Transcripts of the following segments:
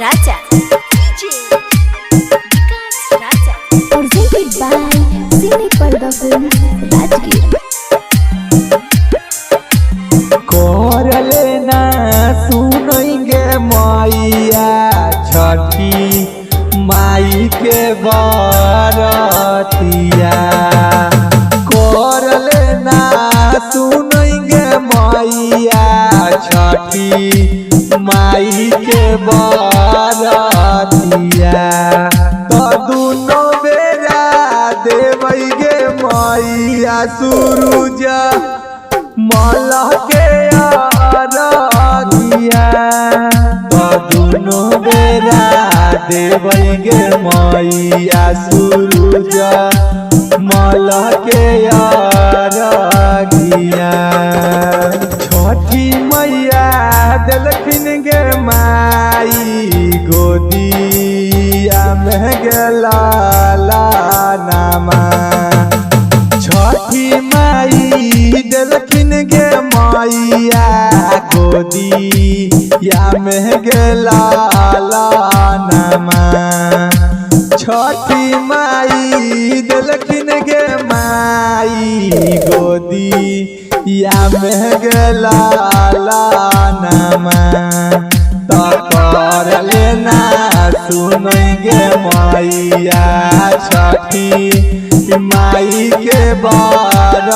Raja. DJ Vikas Raja. Presented by Cine Parda Films, Rajgir. कर लेना सुनेंगे मैया छठी माई के बरतिया। कर लेना सुनेंगे मैया छठी माई के बरतिया। तो दोनों बेरा देवैगे मैया सूरज मलह के अरगिया। तो दोनों बेरा देवैगे मैया सूरज मलह के अरगिया। छठी मैया दिलखिन गे माई गोदिया में गेला नामा। छठी माई दिलखिन गे मैया गोदिया में गेला नामा। छठी माई दिलखिन गे माई गोदिया में गेला नामा। तो कर लेना सुनेंगे मैया छठी माई के बरतिया।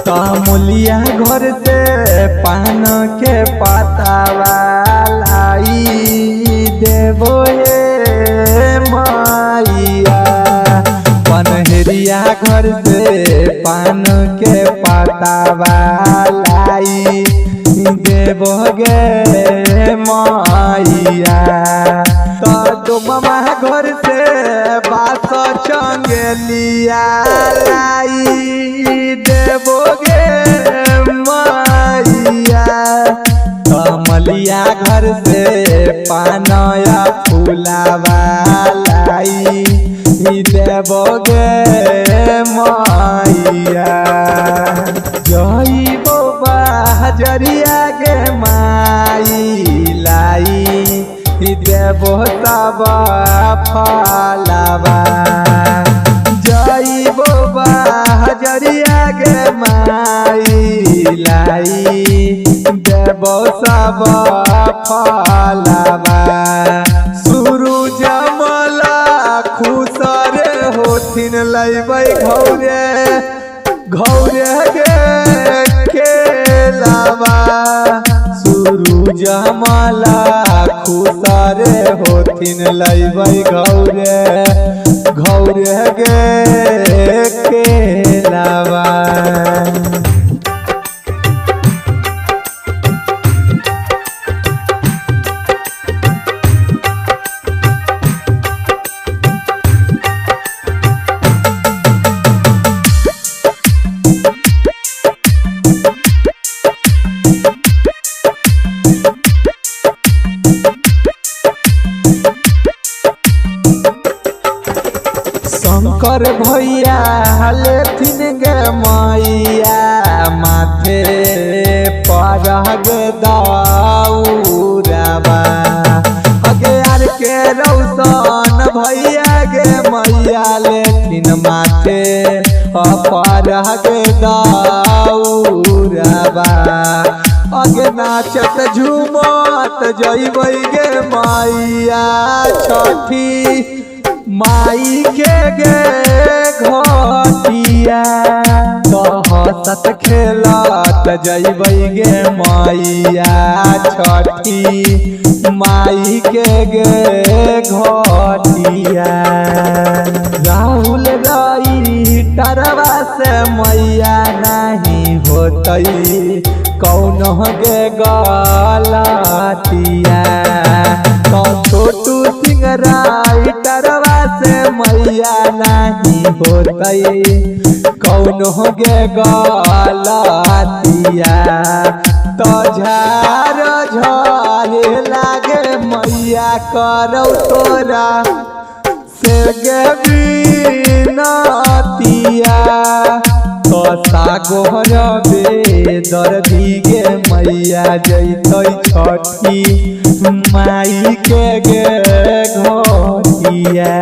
कमलिया घर से पान के पतावा लाई देवो हे मैया। पनहरिया घर से पान के पतावा लाई देवो गे मैया। तो मामा घर से बास चंगेलिया लाई देवोगे मैया। कमलिया घर से पानया फूलावा लाई देवोगे मैया। जई बोबा हजरिया गे माई लाई देवो सब फलावा। जई बोबा हजरिया गे माई लाई देवो सब फलावा। सूरज मला खुसरे होथिन लैबै घौरे घौरे गे खेलावा। सूरज मला खुसरे होथिन लैबै घौरे घौरे गे खेलावा। शंकर भैया लेथिन गे मैया माथे पर गे दौरावा। अगे यार के रौशन भैया गे मैया लेथिन माथे पर गे दौरावा। अगे नाचत झूमत जइबै गे मैया छठी माई के गे घटिया। तो हंसत खेलत जइबै गे मैया छठी माई के गे घटिया। राहुल रई तरवा से मैया नहीं होतई कौनो गे गलतिया। तो छोटू सिंह राइटरवा से मैया नहीं होतई कौनो गे गलतिया तो झार झारे लागे मैया करो तोरा से गे बिनतिया तो सागोर बेदर दिगे मैया जैतई छठी माई के गे घोटिया।